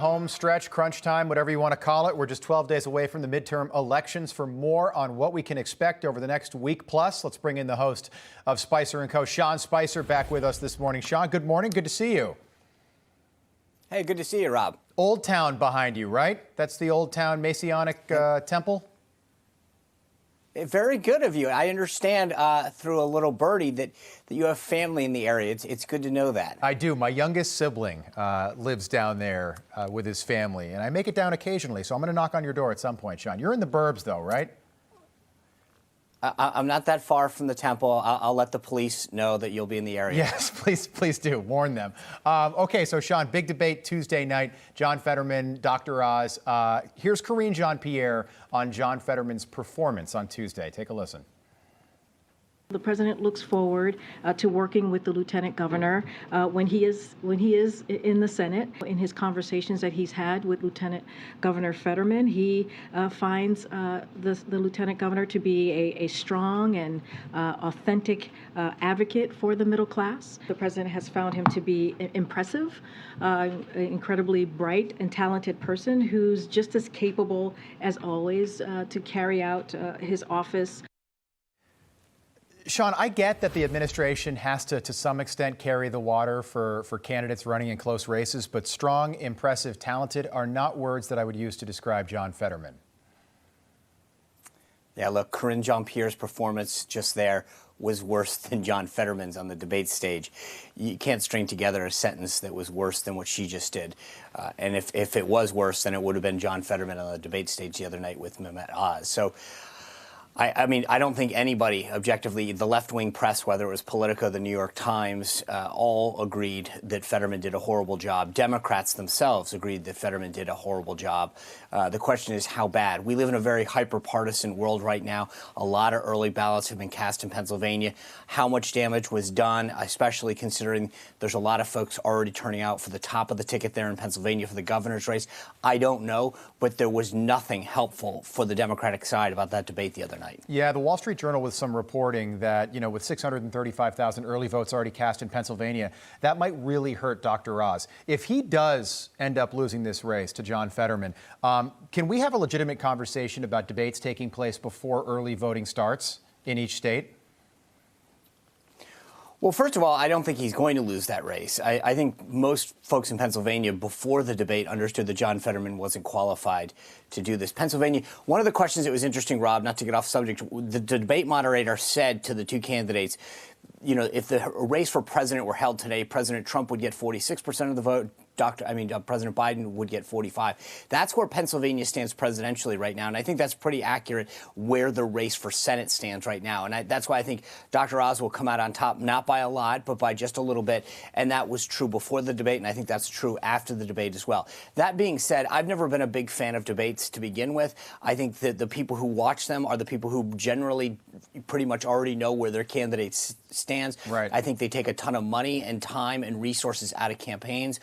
Home stretch, crunch time, whatever you want to call it. We're just 12 days away from the midterm elections. For more on what we can expect over the next week plus, let's bring in the host of Spicer & Co., Sean Spicer, back with us this morning. Sean, good morning. Good to see you. Hey, good to see you, Rob. Old Town behind you, right? That's the Old Town Masonic Temple? Very good of you. I understand through a little birdie that you have family in the area. It's good to know that. I do. My youngest sibling lives down there with his family, and I make it down occasionally, so I'm going to knock on your door at some point, Sean. You're in the burbs, though, right? I'm not that far from the temple. I'll let the police know that you'll be in the area. Yes, please do. Warn them. Okay, so Sean, big debate Tuesday night. John Fetterman, Dr. Oz. Here's Karine Jean-Pierre on John Fetterman's performance on Tuesday. Take a listen. The president looks forward to working with the lieutenant governor when he is in the Senate. In his conversations that he's had with Lieutenant Governor Fetterman, he finds the lieutenant governor to be a strong and authentic advocate for the middle class. The president has found him to be impressive, incredibly bright and talented person who's just as capable as always to carry out his office. Sean, I get that the administration has to some extent carry the water for candidates running in close races, but strong, impressive, talented are not words that I would use to describe John Fetterman. Yeah, look, Karine Jean-Pierre's performance just there was worse than John Fetterman's on the debate stage. You can't string together a sentence that was worse than what she just did. And if it was worse, then it would have been John Fetterman on the debate stage the other night with Fetterman-Oz. So, I mean, I don't think anybody objectively, the left-wing press, whether it was Politico, the New York Times, all agreed that Fetterman did a horrible job. Democrats themselves agreed that Fetterman did a horrible job. The question is how bad. We live in a very hyper-partisan world right now. A lot of early ballots have been cast in Pennsylvania. How much damage was done, especially considering there's a lot of folks already turning out for the top of the ticket there in Pennsylvania for the governor's race? I don't know, but there was nothing helpful for the Democratic side about that debate the other night. Yeah, the Wall Street Journal with some reporting that, with 635,000 early votes already cast in Pennsylvania, that might really hurt Dr. Oz. If he does end up losing this race to John Fetterman, can we have a legitimate conversation about debates taking place before early voting starts in each state? Well, first of all, I don't think he's going to lose that race. I think most folks in Pennsylvania before the debate understood that John Fetterman wasn't qualified to do this. Pennsylvania, one of the questions that was interesting, Rob, not to get off subject, the debate moderator said to the two candidates, if the race for president were held today, President Trump would get 46% of the vote. President Biden would get 45. That's where Pennsylvania stands presidentially right now, and I think that's pretty accurate where the race for Senate stands right now. And that's why I think Dr. Oz will come out on top, not by a lot, but by just a little bit. And that was true before the debate, and I think that's true after the debate as well. That being said, I've never been a big fan of debates to begin with. I think that the people who watch them are the people who generally pretty much already know where their candidate stands. Right. I think they take a ton of money and time and resources out of campaigns.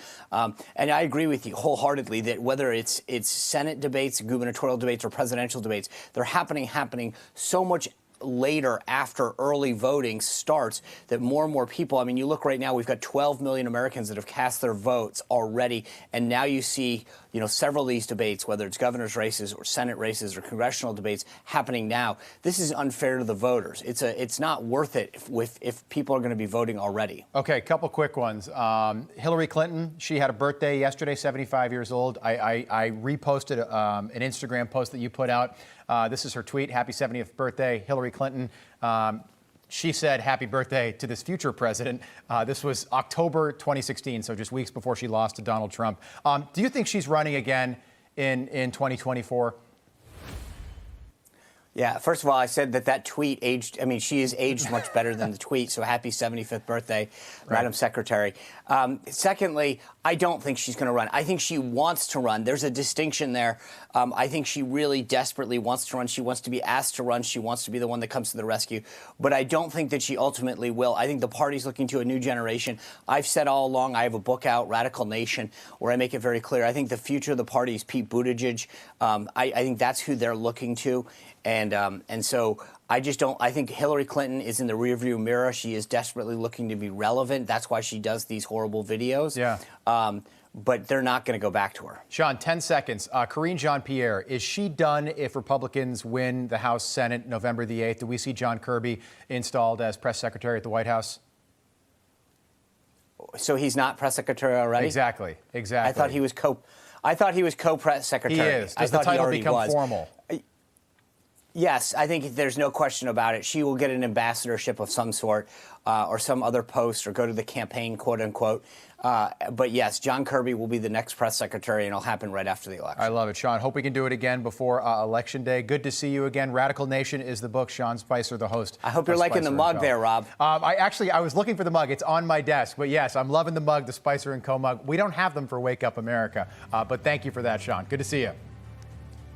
And I agree with you wholeheartedly that whether it's Senate debates, gubernatorial debates, or presidential debates, they're happening so much later after early voting starts that more and more people, you look right now, we've got 12 million Americans that have cast their votes already. And now you see, several of these debates, whether it's governor's races or Senate races or congressional debates happening now. This is unfair to the voters. It's not worth it if people are going to be voting already. Okay, a couple quick ones. Hillary Clinton, she had a birthday yesterday, 75 years old. I reposted an Instagram post that you put out. This is her tweet. Happy 70th birthday, Hillary Clinton. She said happy birthday to this future president. This was October 2016, so just weeks before she lost to Donald Trump. Do you think she's running again in 2024? Yeah, first of all, I said that tweet aged, she is aged much better than the tweet, so happy 75th birthday, right, Madam Secretary. Secondly, I don't think she's going to run. I think she wants to run. There's a distinction there. I think she really desperately wants to run. She wants to be asked to run. She wants to be the one that comes to the rescue. But I don't think that she ultimately will. I think the party's looking to a new generation. I've said all along, I have a book out, Radical Nation, where I make it very clear. I think the future of the party is Pete Buttigieg. I think that's who they're looking to. And so I just don't. I think Hillary Clinton is in the rearview mirror. She is desperately looking to be relevant. That's why she does these horrible videos. Yeah. but they're not going to go back to her. Sean, 10 seconds. Karine Jean-Pierre, is she done if Republicans win the House, Senate, November the 8th? Do we see John Kirby installed as press secretary at the White House? So he's not press secretary already? Exactly. I thought he was co-press secretary. He is. Does the title become formal? Yes, I think there's no question about it. She will get an ambassadorship of some sort or some other post or go to the campaign, quote unquote. But yes, John Kirby will be the next press secretary, and it'll happen right after the election. I love it, Sean. Hope we can do it again before Election Day. Good to see you again. Radical Nation is the book. Sean Spicer, the host. I hope you're liking the mug there, Rob. I was looking for the mug. It's on my desk. But yes, I'm loving the mug, the Spicer & Co. mug. We don't have them for Wake Up America. But thank you for that, Sean. Good to see you.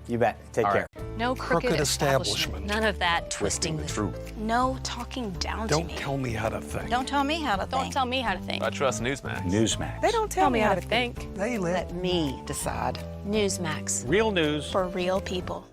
You bet. Take care. No crooked establishment. None of that twisting the truth. No talking down to me. Don't tell me how to think. Don't tell me how to think. Don't tell me how to think. I trust Newsmax. Newsmax. They don't tell me how to think. They let me decide. Newsmax. Real news For real people.